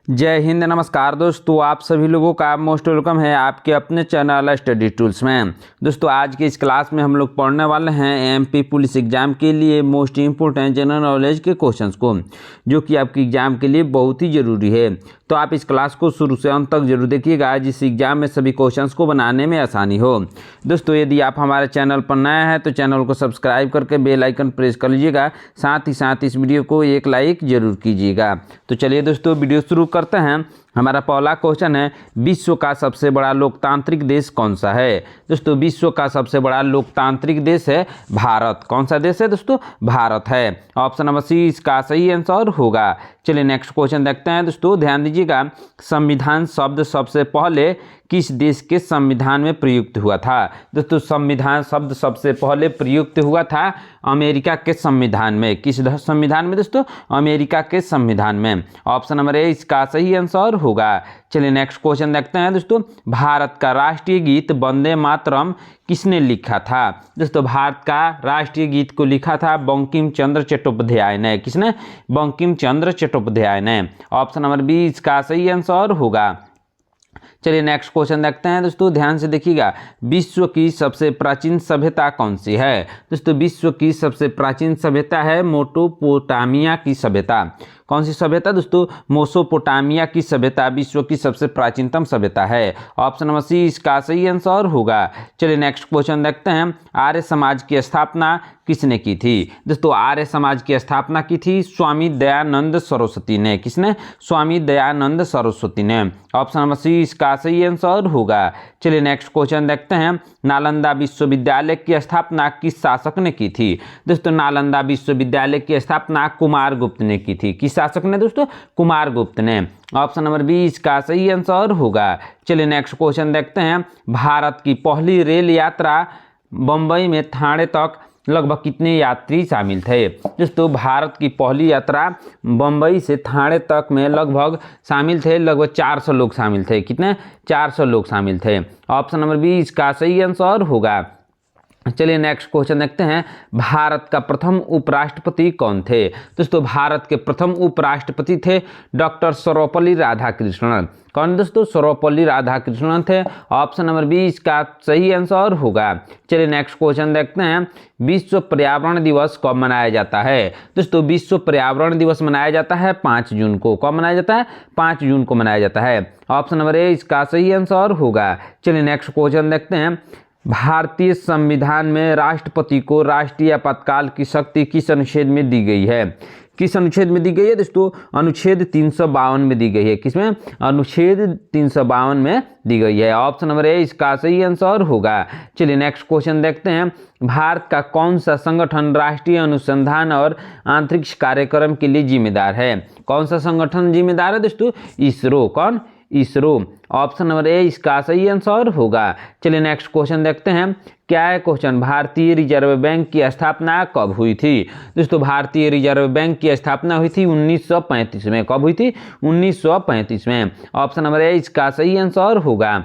जय हिंद, नमस्कार दोस्तों। आप सभी लोगों का मोस्ट वेलकम है आपके अपने चैनल स्टडी टूल्स में। दोस्तों आज की इस क्लास में हम लोग पढ़ने वाले हैं एमपी पुलिस एग्जाम के लिए मोस्ट इम्पोर्टेंट जनरल नॉलेज के क्वेश्चंस को, जो कि आपके एग्जाम के लिए बहुत ही ज़रूरी है। तो आप इस क्लास को शुरू से अंत तक जरूर देखिएगा, जिस एग्जाम में सभी क्वेश्चंस को बनाने में आसानी हो। दोस्तों यदि आप हमारे चैनल पर नए हैं तो चैनल को सब्सक्राइब करके बेल आइकन प्रेस कर लीजिएगा, साथ ही साथ इस वीडियो को एक लाइक जरूर कीजिएगा। तो चलिए दोस्तों वीडियो शुरू करते हैं। हमारा पहला क्वेश्चन है, विश्व का सबसे बड़ा लोकतांत्रिक देश कौन सा है। दोस्तों विश्व का सबसे बड़ा लोकतांत्रिक देश है भारत। कौन सा देश है दोस्तों? भारत है। ऑप्शन नंबर सी इसका सही आंसर होगा। चलिए नेक्स्ट क्वेश्चन देखते हैं। दोस्तों ध्यान दीजिएगा, संविधान शब्द सबसे पहले किस देश के संविधान में प्रयुक्त हुआ था। दोस्तों संविधान शब्द सबसे पहले प्रयुक्त हुआ था अमेरिका के संविधान में। किस संविधान में दोस्तों? अमेरिका के संविधान में। ऑप्शन नंबर ए इसका सही आंसर होगा। चलिए नेक्स्ट क्वेश्चन देखते हैं। दोस्तों भारत का राष्ट्रीय गीत वंदे मातरम किसने लिखा था। दोस्तों भारत का राष्ट्रीय गीत को लिखा था बंकिम चंद्र चट्टोपाध्याय ने। किसने? बंकिम चंद्र चट्टोपाध्याय ने। ऑप्शन नंबर बी इसका सही आंसर होगा। चलिए नेक्स्ट क्वेश्चन देखते हैं। दोस्तों ध्यान से देखिएगा, विश्व की सबसे प्राचीन सभ्यता कौन सी है। दोस्तों विश्व की सबसे प्राचीन सभ्यता है मेसोपोटामिया की सभ्यता। कौन सी सभ्यता दोस्तों? मेसोपोटामिया की सभ्यता विश्व की सबसे प्राचीनतम सभ्यता है। ऑप्शन नंबर सी इसका सही आंसर होगा। चलिए नेक्स्ट क्वेश्चन देखते हैं, आर्य समाज की स्थापना किसने की थी। दोस्तों आर्य समाज की स्थापना की थी स्वामी दयानंद सरस्वती ने। किसने? स्वामी दयानंद सरस्वती ने। ऑप्शन नंबर सी इसका सही आंसर होगा। चलिए नेक्स्ट क्वेश्चन देखते हैं, नालंदा विश्वविद्यालय की स्थापना किस शासक ने की थी। दोस्तों नालंदा विश्वविद्यालय की स्थापना कुमारगुप्त ने की थी। किस शासक ने दोस्तों? कुमारगुप्त ने। ऑप्शन नंबर बी इसका सही आंसर होगा। चलिए नेक्स्ट क्वेश्चन देखते हैं, भारत की पहली रेल यात्रा बम्बई में थाने तक लगभग कितने यात्री शामिल थे। दोस्तों भारत की पहली यात्रा बम्बई से थाने तक में लगभग शामिल थे, लगभग 400 लोग शामिल थे। कितने? 400 लोग शामिल थे। ऑप्शन नंबर बी इसका सही आंसर होगा। चलिए नेक्स्ट क्वेश्चन देखते हैं, भारत का प्रथम उपराष्ट्रपति कौन थे। दोस्तों भारत के प्रथम उपराष्ट्रपति थे डॉक्टर सर्वपल्ली राधाकृष्णन। कौन दोस्तों? सर्वपल्ली राधाकृष्णन थे। ऑप्शन नंबर बी इसका सही आंसर होगा। चलिए नेक्स्ट क्वेश्चन देखते हैं, विश्व पर्यावरण दिवस कब मनाया जाता है। दोस्तों विश्व पर्यावरण दिवस मनाया जाता है 5 जून को। कब मनाया जाता है? 5 जून को मनाया जाता है। ऑप्शन नंबर ए इसका सही आंसर होगा। चलिए नेक्स्ट क्वेश्चन देखते हैं, भारतीय संविधान में राष्ट्रपति को राष्ट्रीय आपातकाल की शक्ति किस अनुच्छेद में दी गई है। किस अनुच्छेद में दी गई है दोस्तों? अनुच्छेद 352 में दी गई है। किसमें? अनुच्छेद 352 में दी गई है। ऑप्शन नंबर ए इसका सही आंसर होगा। चलिए नेक्स्ट क्वेश्चन देखते हैं, भारत का कौन सा संगठन राष्ट्रीय अनुसंधान और अंतरिक्ष कार्यक्रम के लिए जिम्मेदार है। कौन सा संगठन जिम्मेदार है दोस्तों? इसरो। कौन? इसरो। ऑप्शन नंबर ए इसका सही आंसर होगा। चलिए नेक्स्ट क्वेश्चन देखते हैं, क्या है क्वेश्चन, भारतीय रिजर्व बैंक की स्थापना कब हुई थी। दोस्तों भारतीय रिजर्व बैंक की स्थापना हुई थी 1935 में। कब हुई थी? 1935 में। ऑप्शन नंबर ए इसका सही आंसर होगा।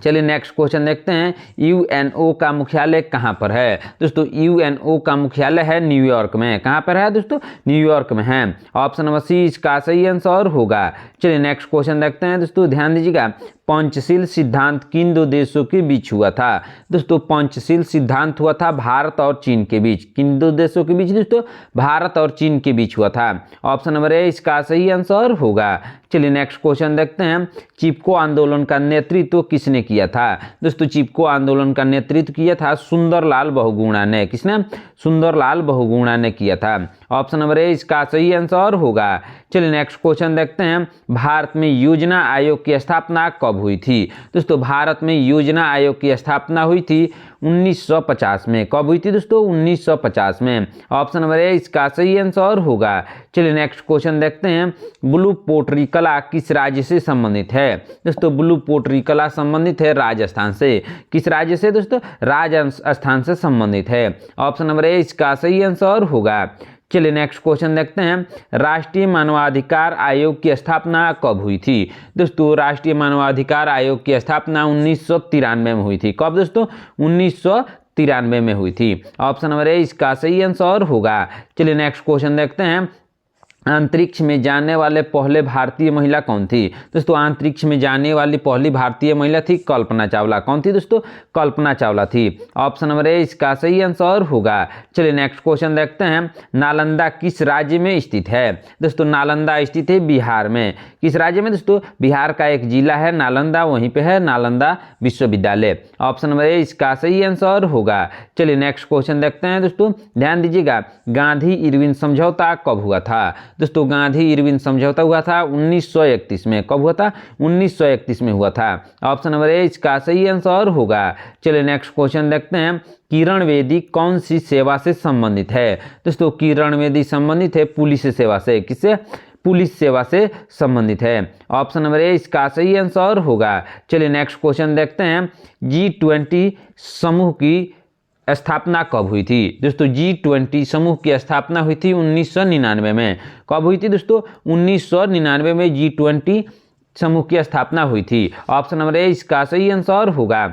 चलिए नेक्स्ट क्वेश्चन देखते हैं, यूएनओ का मुख्यालय कहाँ पर है। दोस्तों यूएनओ का मुख्यालय है न्यूयॉर्क में। कहाँ पर है दोस्तों? न्यूयॉर्क में है। ऑप्शन नंबर सी इसका सही आंसर होगा। चलिए नेक्स्ट क्वेश्चन देखते हैं। दोस्तों ध्यान दीजिएगा, पंचशील सिद्धांत किन दो देशों के बीच हुआ था। दोस्तों पंचशील सिद्धांत हुआ था भारत और चीन के बीच। किन दो देशों के बीच दोस्तों? भारत और चीन के बीच हुआ था। ऑप्शन नंबर ए इसका सही आंसर होगा। चलिए नेक्स्ट क्वेश्चन देखते हैं, चिपको आंदोलन का नेतृत्व किसने किया था। दोस्तों चिपको आंदोलन का नेतृत्व किया था सुंदरलाल बहुगुणा ने। किसने? सुंदरलाल बहुगुणा ने किया था। ऑप्शन नंबर ए इसका सही आंसर होगा। चलिए नेक्स्ट क्वेश्चन देखते हैं, भारत में योजना आयोग की स्थापना कब हुई थी। दोस्तों भारत में योजना आयोग की स्थापना हुई थी 1950 में। कब हुई थी दोस्तों? 1950 में। ऑप्शन नंबर ए इसका सही आंसर होगा। चलिए नेक्स्ट क्वेश्चन देखते हैं, ब्लू पोट्री कला किस राज्य से संबंधित है। दोस्तों ब्लू पोट्री कला संबंधित है राजस्थान से। किस राज्य से दोस्तों? राजस्थान से संबंधित है। ऑप्शन नंबर ए इसका सही आंसर होगा। चलिए नेक्स्ट क्वेश्चन देखते हैं, राष्ट्रीय मानवाधिकार आयोग की स्थापना कब हुई थी। दोस्तों राष्ट्रीय मानवाधिकार आयोग की स्थापना 1993 में हुई थी। कब दोस्तों? 1993 में हुई थी। ऑप्शन नंबर ए इसका सही आंसर होगा। चलिए नेक्स्ट क्वेश्चन देखते हैं, अंतरिक्ष में जाने वाले पहले भारतीय महिला कौन थी? दोस्तों अंतरिक्ष में जाने वाली पहली भारतीय महिला थी कल्पना चावला। कौन थी दोस्तों? कल्पना चावला थी। ऑप्शन नंबर ए इसका सही आंसर होगा। चलिए नेक्स्ट क्वेश्चन देखते हैं। नालंदा किस राज्य में स्थित है? दोस्तों नालंदा स्थित है बिहार में। किस राज्य में दोस्तों? बिहार का एक जिला है नालंदा, वहीं पे है नालंदा विश्वविद्यालय। ऑप्शन नंबर ए इसका सही आंसर होगा। चलिए नेक्स्ट क्वेश्चन देखते हैं दोस्तों, ध्यान दीजिएगा। गांधी इरविन समझौता कब हुआ था? दोस्तों गांधी इरविन समझौता हुआ था 1931 में। कब हुआ था? 1931 में हुआ था। ऑप्शन नंबर ए इसका सही आंसर होगा। चलिए नेक्स्ट क्वेश्चन देखते हैं। किरण बेदी कौन सी सेवा से संबंधित है? दोस्तों किरण बेदी संबंधित है पुलिस सेवा से। किससे? पुलिस सेवा से संबंधित है। ऑप्शन नंबर ए इसका सही आंसर होगा। चलिए नेक्स्ट क्वेश्चन देखते हैं। G20 समूह की स्थापना कब हुई थी? दोस्तों G20 समूह की स्थापना हुई थी 1999 में। कब हुई थी दोस्तों? 1999 में G20 समूह की स्थापना हुई थी। ऑप्शन नंबर ए इसका सही आंसर होगा।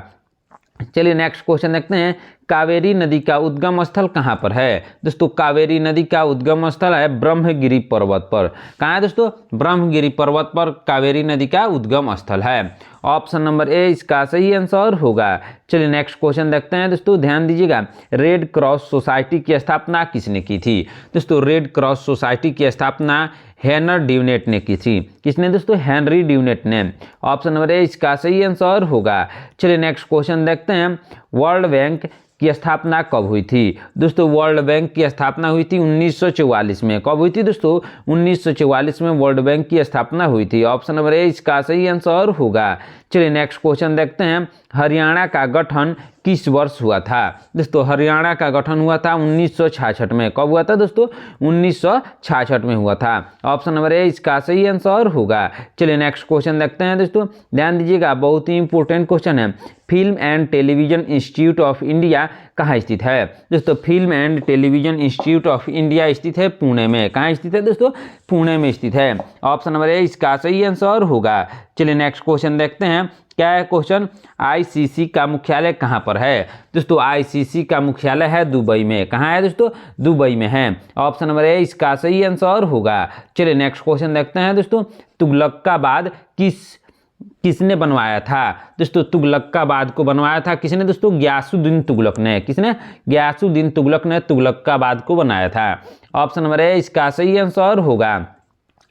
चलिए नेक्स्ट क्वेश्चन देखते हैं। कावेरी नदी का उद्गम स्थल कहाँ पर है? दोस्तों कावेरी नदी का उद्गम स्थल है ब्रह्मगिरी पर्वत पर। कहाँ है दोस्तों? ब्रह्मगिरी पर्वत पर कावेरी नदी का उद्गम स्थल है। ऑप्शन नंबर ए इसका सही आंसर होगा। चलिए नेक्स्ट क्वेश्चन देखते हैं दोस्तों, ध्यान दीजिएगा। रेड क्रॉस सोसाइटी की स्थापना किसने की थी? दोस्तों रेड क्रॉस सोसाइटी की स्थापना हेनरी ड्यूनेट ने की थी। किसने दोस्तों? हेनरी ड्यूनेट ने। ऑप्शन नंबर ए इसका सही आंसर होगा। चलिए नेक्स्ट क्वेश्चन देखते हैं। वर्ल्ड बैंक की स्थापना कब हुई थी? दोस्तों वर्ल्ड बैंक की स्थापना हुई थी 1944 में। कब हुई थी दोस्तों? 1944 में वर्ल्ड बैंक की स्थापना हुई थी। ऑप्शन नंबर ए इसका सही आंसर होगा। चलिए नेक्स्ट क्वेश्चन देखते हैं। हरियाणा का गठन किस वर्ष हुआ था? दोस्तों हरियाणा का गठन हुआ था 1966 में। कब हुआ था दोस्तों? 1966 में हुआ था। ऑप्शन नंबर ए इसका सही आंसर होगा। चलिए नेक्स्ट क्वेश्चन देखते हैं दोस्तों, ध्यान दीजिएगा, बहुत ही इंपॉर्टेंट क्वेश्चन है। Film and television institute of India कहाँ स्थित है? दोस्तों film and television institute of India स्थित है पुणे में। कहाँ स्थित है दोस्तों? पुणे में स्थित है। ऑप्शन नंबर ए इसका सही आंसर होगा। चलिए नेक्स्ट क्वेश्चन देखते हैं। क्या है क्वेश्चन? आईसीसी का मुख्यालय कहाँ पर है? दोस्तों आईसीसी का मुख्यालय है दुबई में। कहाँ है दोस्तों? दुबई में है। ऑप्शन नंबर ए इसका सही आंसर होगा। चलिए नेक्स्ट क्वेश्चन देखते हैं दोस्तों। तुगलकाबाद किसने बनवाया था? दोस्तों तुगलकाबाद को बनवाया था किसने दोस्तों? गयासुद्दीन तुगलक ने। किसने? गयासुद्दीन तुगलक ने तुगलकाबाद को बनाया था। ऑप्शन नंबर ए इसका सही आंसर होगा।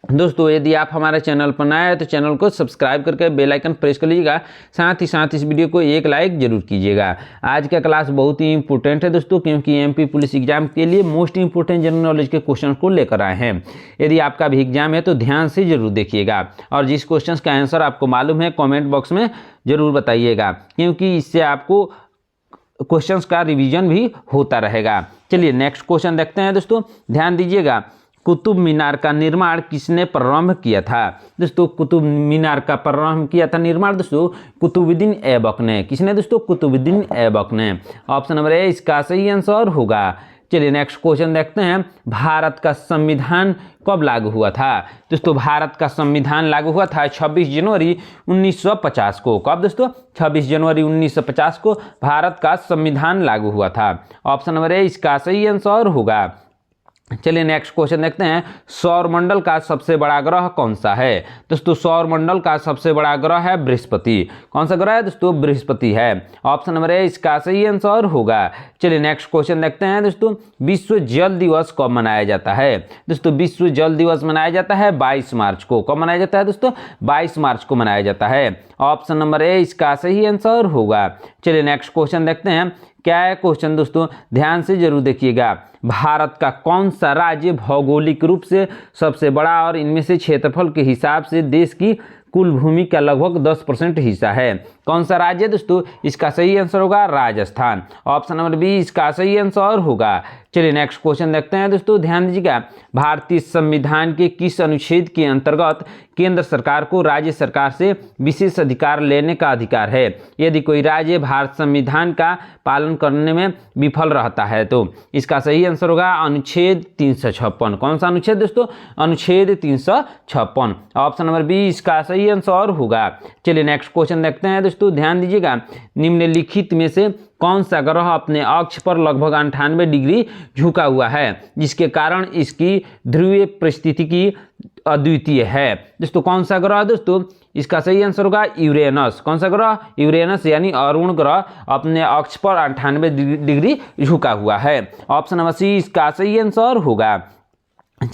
दोस्तों यदि आप हमारे चैनल पर नए हैं तो चैनल को सब्सक्राइब करके बेल आइकन प्रेस कर लीजिएगा। साथ ही साथ इस वीडियो को एक लाइक जरूर कीजिएगा। आज का क्लास बहुत ही इंपॉर्टेंट है दोस्तों, क्योंकि एमपी पुलिस एग्जाम के लिए मोस्ट इंपॉर्टेंट जनरल नॉलेज के क्वेश्चन को लेकर आए हैं। यदि आपका भी एग्जाम है तो ध्यान से जरूर देखिएगा, और जिस क्वेश्चन का आंसर आपको मालूम है कॉमेंट बॉक्स में जरूर बताइएगा, क्योंकि इससे आपको क्वेश्चंस का रिवीजन भी होता रहेगा। चलिए नेक्स्ट क्वेश्चन देखते हैं दोस्तों, ध्यान दीजिएगा। कुतुब मीनार का निर्माण किसने प्रारंभ किया था? दोस्तों कुतुब मीनार का प्रारंभ किया था निर्माण दोस्तों कुतुबुद्दीन ऐबक ने। किसने दोस्तों? कुतुबुद्दीन ऐबक ने। ऑप्शन नंबर ए इसका सही आंसर होगा। चलिए नेक्स्ट क्वेश्चन देखते हैं। भारत का संविधान कब लागू हुआ था? दोस्तों भारत का संविधान लागू हुआ था 26 जनवरी 1950 को। कब दोस्तों? 26 जनवरी 1950 को भारत का संविधान लागू हुआ था। ऑप्शन नंबर ए इसका सही आंसर होगा। चलिए नेक्स्ट क्वेश्चन देखते हैं। सौरमंडल का सबसे बड़ा ग्रह कौन सा है? दोस्तों सौरमंडल का सबसे बड़ा ग्रह है बृहस्पति। कौन सा ग्रह है दोस्तों? बृहस्पति है। ऑप्शन नंबर ए इसका सही आंसर होगा। चलिए नेक्स्ट क्वेश्चन देखते हैं दोस्तों। विश्व जल दिवस कब मनाया जाता है? दोस्तों विश्व जल दिवस मनाया जाता है 22 मार्च को। कब मनाया जाता है दोस्तों? 22 मार्च को मनाया जाता है। ऑप्शन नंबर ए इसका सही आंसर होगा। चलिए नेक्स्ट क्वेश्चन देखते हैं। क्या है क्वेश्चन दोस्तों? ध्यान से जरूर देखिएगा। भारत का कौन सा राज्य भौगोलिक रूप से सबसे बड़ा और इनमें से क्षेत्रफल के हिसाब से देश की कुल भूमि का लगभग 10% हिस्सा है? कौन सा राज्य है दोस्तों? इसका सही आंसर होगा राजस्थान। ऑप्शन नंबर बी इसका सही आंसर होगा। चलिए नेक्स्ट क्वेश्चन देखते हैं दोस्तों, ध्यान दीजिएगा। भारतीय संविधान के किस अनुच्छेद के अंतर्गत केंद्र सरकार को राज्य सरकार से विशेष अधिकार लेने का अधिकार है यदि कोई राज्य भारत संविधान का पालन करने में विफल रहता है? तो इसका सही आंसर होगा अनुच्छेद 356। कौन सा अनुच्छेद दोस्तों? अनुच्छेद 356। ऑप्शन नंबर बी इसका सही आंसर होगा। चलिए नेक्स्ट क्वेश्चन देखते हैं दोस्तों, दोस्तों ध्यान दीजिएगा, निम्नलिखित में से कौन सा ग्रह अपने अक्ष पर लगभग 98 डिग्री झुका हुआ है, जिसके कारण इसकी ध्रुवीय परिस्थिति अद्वितीय है। दोस्तों कौन सा ग्रह है दोस्तों, इसका सही आंसर होगा यूरेनस। कौन सा ग्रह, यूरेनस यानी अरुण ग्रह अपने अक्ष पर 98 डिग्री झुका हुआ है। ऑप्शन नंबर सी इसका सही आंसर होगा।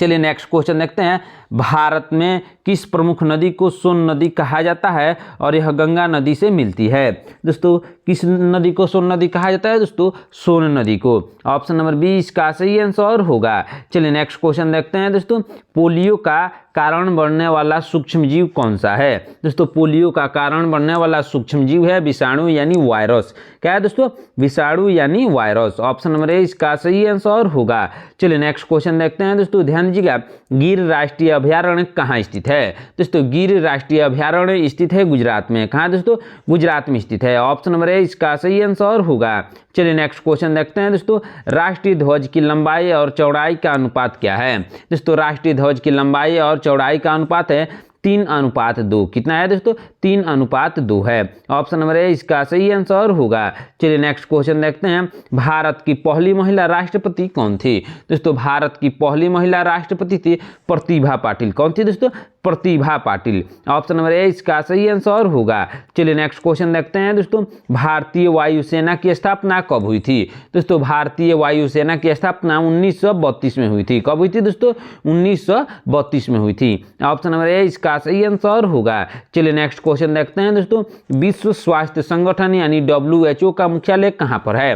चलिए नेक्स्ट क्वेश्चन देखते हैं, भारत में किस प्रमुख नदी को सोन नदी कहा जाता है और यह गंगा नदी से मिलती है। दोस्तों किस नदी को सोन नदी कहा जाता है दोस्तों, सोन नदी को। ऑप्शन नंबर बी इसका सही आंसर होगा। चलिए नेक्स्ट क्वेश्चन देखते हैं दोस्तों, पोलियो का कारण बनने वाला सूक्ष्मजीव कौन सा है। दोस्तों पोलियो का कारण बनने वाला सूक्ष्मजीव है विषाणु यानी वायरस। क्या है दोस्तों, विषाणु यानी वायरस। ऑप्शन नंबर ए इसका सही आंसर होगा। चलिए नेक्स्ट क्वेश्चन देखते हैं दोस्तों, ध्यान दीजिएगा, गिर राष्ट्रीय अभयारण्य कहाँ स्थित है। दोस्तों गिर राष्ट्रीय अभयारण्य स्थित है गुजरात में। कहाँ दोस्तों, गुजरात में स्थित है। ऑप्शन नंबर ए इसका सही आंसर होगा। चलिए नेक्स्ट क्वेश्चन देखते हैं दोस्तों, राष्ट्रीय ध्वज की लंबाई और चौड़ाई का अनुपात क्या है। दोस्तों राष्ट्रीय ध्वज की लंबाई और चौड़ाई का अनुपात है 3:2। कितना है दोस्तों, 3:2 है। ऑप्शन नंबर ए इसका सही आंसर होगा। चलिए नेक्स्ट क्वेश्चन देखते हैं, भारत की पहली महिला राष्ट्रपति कौन थी। दोस्तों भारत की पहली महिला राष्ट्रपति थी प्रतिभा पाटिल। कौन थी दोस्तों, Pratibha Patil. Option number A इसका सही आंसर होगा। चलिए नेक्स्ट क्वेश्चन देखते हैं दोस्तों, भारतीय वायुसेना की स्थापना कब हुई थी। दोस्तों भारतीय वायुसेना की स्थापना 1932 में हुई थी। कब हुई थी दोस्तों, 1932 में हुई थी। ऑप्शन नंबर ए इसका सही आंसर होगा। चलिए नेक्स्ट क्वेश्चन देखते हैं दोस्तों, विश्व स्वास्थ्य संगठन यानी WHO का मुख्यालय कहाँ पर है।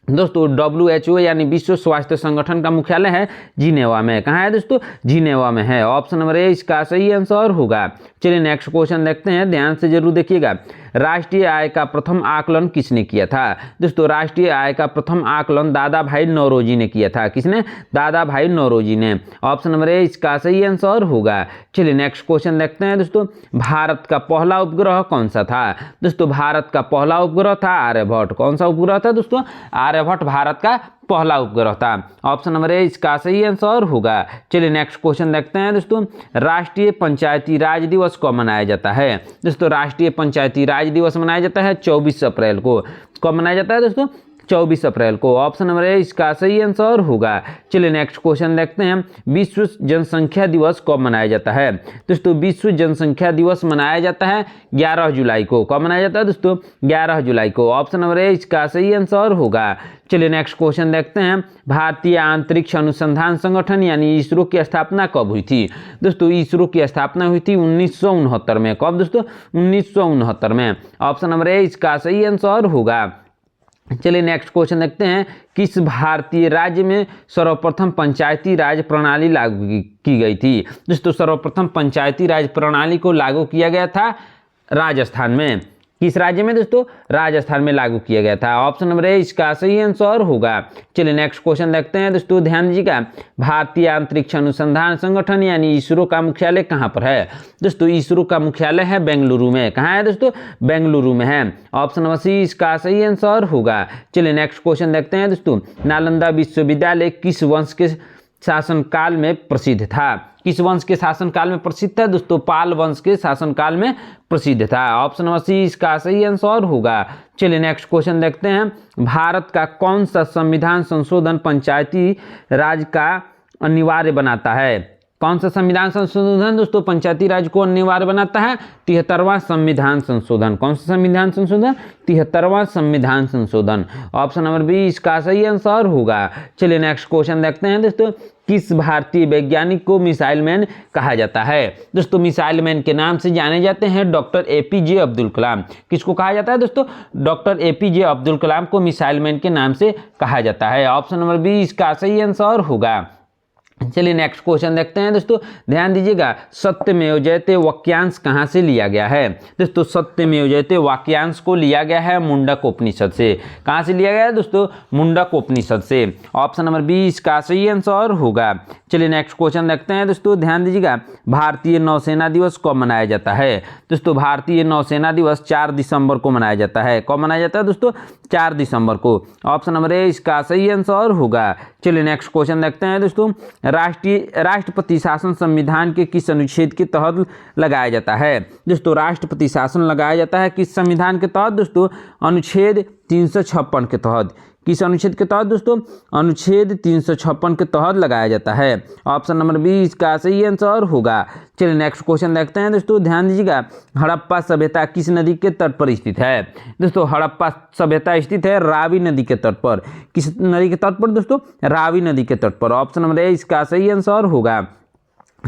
दोस्तों WHO यानी विश्व स्वास्थ्य संगठन का मुख्यालय है जिनेवा में। कहाँ है दोस्तों, जिनेवा में है। ऑप्शन नंबर ए इसका सही आंसर होगा। चलिए नेक्स्ट क्वेश्चन देखते हैं, ध्यान से जरूर देखिएगा, राष्ट्रीय आय का प्रथम आकलन किसने किया था। दोस्तों राष्ट्रीय आय का प्रथम आकलन दादा भाई नौरोजी ने किया था। किसने, दादा भाई नौरोजी ने। ऑप्शन नंबर ए इसका सही आंसर होगा। चलिए नेक्स्ट क्वेश्चन देखते हैं दोस्तों, भारत का पहला उपग्रह कौन सा था। दोस्तों भारत का पहला उपग्रह था आर्यभट्ट। कौन सा उपग्रह था दोस्तों, आर्यभट्ट भारत का पहला उपग्रह था। ऑप्शन नंबर ए इसका सही आंसर होगा। चलिए नेक्स्ट क्वेश्चन देखते हैं दोस्तों, राष्ट्रीय पंचायती राज दिवस कब मनाया जाता है। दोस्तों राष्ट्रीय पंचायती राज दिवस मनाया जाता है 24 अप्रैल को। कब मनाया जाता है दोस्तों, 24 अप्रैल को। ऑप्शन नंबर ए इसका सही आंसर होगा। चलिए नेक्स्ट क्वेश्चन देखते हैं, विश्व जनसंख्या दिवस कब मनाया जाता है। दोस्तों विश्व जनसंख्या दिवस मनाया जाता है 11 जुलाई को। कब मनाया जाता है दोस्तों, 11 जुलाई को। ऑप्शन नंबर ए इसका सही आंसर होगा। चलिए नेक्स्ट क्वेश्चन देखते हैं, भारतीय अंतरिक्ष अनुसंधान संगठन यानी इसरो की स्थापना कब हुई थी। दोस्तों इसरो की स्थापना हुई थी 1969 में। कब दोस्तों, 1969 में। ऑप्शन नंबर ए इसका सही आंसर होगा। चलिए नेक्स्ट क्वेश्चन देखते हैं, किस भारतीय राज्य में सर्वप्रथम पंचायती राज प्रणाली लागू की गई थी। दोस्तों सर्वप्रथम पंचायती राज प्रणाली को लागू किया गया था राजस्थान में। किस राज्य में दोस्तों, राजस्थान में लागू किया गया था। ऑप्शन नंबर ए इसका सही आंसर होगा। चलिए नेक्स्ट क्वेश्चन देखते हैं दोस्तों, ध्यान दीजिएगा, भारतीय अंतरिक्ष अनुसंधान संगठन यानी इसरो का मुख्यालय कहाँ पर है। दोस्तों इसरो का मुख्यालय है बेंगलुरु में। कहाँ है दोस्तों, बेंगलुरु में है। ऑप्शन नंबर सी इसका सही आंसर होगा। चलिए नेक्स्ट क्वेश्चन देखते हैं दोस्तों, नालंदा विश्वविद्यालय किस वंश के शासनकाल में प्रसिद्ध था। किस वंश के शासनकाल में प्रसिद्ध था दोस्तों, पाल वंश के शासनकाल में प्रसिद्ध था। ऑप्शन नंबर सी इसका सही आंसर होगा। चलिए नेक्स्ट क्वेश्चन देखते हैं, भारत का कौन सा संविधान संशोधन पंचायती राज का अनिवार्य बनाता है। कौन सा संविधान संशोधन दोस्तों पंचायती राज को अनिवार्य बनाता है, 73वां संविधान संशोधन। कौन सा संविधान संशोधन, 73वां संविधान संशोधन। ऑप्शन नंबर बी इसका सही आंसर होगा। चलिए नेक्स्ट क्वेश्चन देखते हैं दोस्तों, किस भारतीय वैज्ञानिक को मिसाइल मैन कहा जाता है। दोस्तों मिसाइल मैन के नाम से जाने जाते हैं डॉक्टर APJ अब्दुल कलाम। किसको कहा जाता है दोस्तों, डॉक्टर APJ अब्दुल कलाम को मिसाइल मैन के नाम से कहा जाता है। ऑप्शन नंबर बी इसका सही आंसर होगा। चलिए नेक्स्ट क्वेश्चन देखते हैं दोस्तों, ध्यान दीजिएगा, सत्यमेव जयते वाक्यांश कहाँ से लिया गया है। दोस्तों सत्यमेव जयते वाक्यांश को लिया गया है मुंडक उपनिषद से। कहाँ से लिया गया है दोस्तों, मुंडक उपनिषद से। ऑप्शन नंबर बी इसका सही आंसर होगा। चलिए नेक्स्ट क्वेश्चन देखते हैं दोस्तों, ध्यान दीजिएगा, भारतीय नौसेना दिवस कब मनाया जाता है। दोस्तों भारतीय नौसेना दिवस 4 दिसंबर को मनाया जाता है। कब मनाया जाता है दोस्तों, 4 दिसंबर को। ऑप्शन नंबर ए इसका सही आंसर होगा। चलिए नेक्स्ट क्वेश्चन देखते हैं दोस्तों, राष्ट्रपति शासन संविधान के किस अनुच्छेद के तहत लगाया जाता है? दोस्तों राष्ट्रपति शासन लगाया जाता है किस संविधान के तहत? दोस्तों अनुच्छेद 356 के तहत। किस अनुच्छेद के तहत दोस्तों? अनुच्छेद 356 के तहत लगाया जाता है। ऑप्शन नंबर बी इसका सही आंसर होगा। चलिए नेक्स्ट क्वेश्चन देखते हैं दोस्तों, ध्यान दीजिएगा। हड़प्पा सभ्यता किस नदी के तट पर स्थित है? दोस्तों हड़प्पा सभ्यता स्थित है रावी नदी के तट पर। किस नदी के तट पर दोस्तों? रावी नदी के तट पर। ऑप्शन नंबर ए इसका सही आंसर होगा।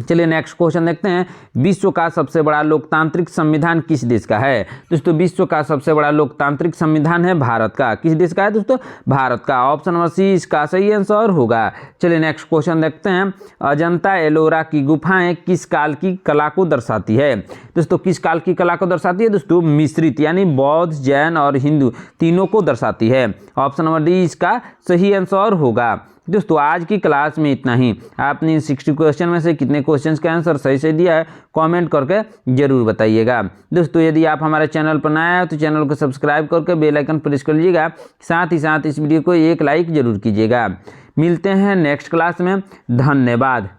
चलिए नेक्स्ट क्वेश्चन देखते हैं, विश्व का सबसे बड़ा लोकतांत्रिक संविधान किस देश का है? दोस्तों विश्व का सबसे बड़ा लोकतांत्रिक संविधान है भारत का। किस देश का है दोस्तों? भारत का। ऑप्शन नंबर सी इसका सही आंसर होगा। चलिए नेक्स्ट क्वेश्चन देखते हैं, अजंता एलोरा की गुफाएं किस काल की कला को दर्शाती है? दोस्तों किस काल की कला को दर्शाती है? दोस्तों मिश्रित, यानी बौद्ध, जैन और हिंदू तीनों को दर्शाती है। ऑप्शन नंबर डी इसका सही आंसर होगा। दोस्तों आज की क्लास में इतना ही। आपने इन 60 क्वेश्चन में से कितने क्वेश्चन का आंसर सही से दिया है कमेंट करके जरूर बताइएगा। दोस्तों यदि आप हमारे चैनल पर नए हैं तो चैनल को सब्सक्राइब करके बेल आइकन प्रेस कर लीजिएगा। साथ ही साथ इस वीडियो को एक लाइक जरूर कीजिएगा। मिलते हैं नेक्स्ट क्लास में। धन्यवाद।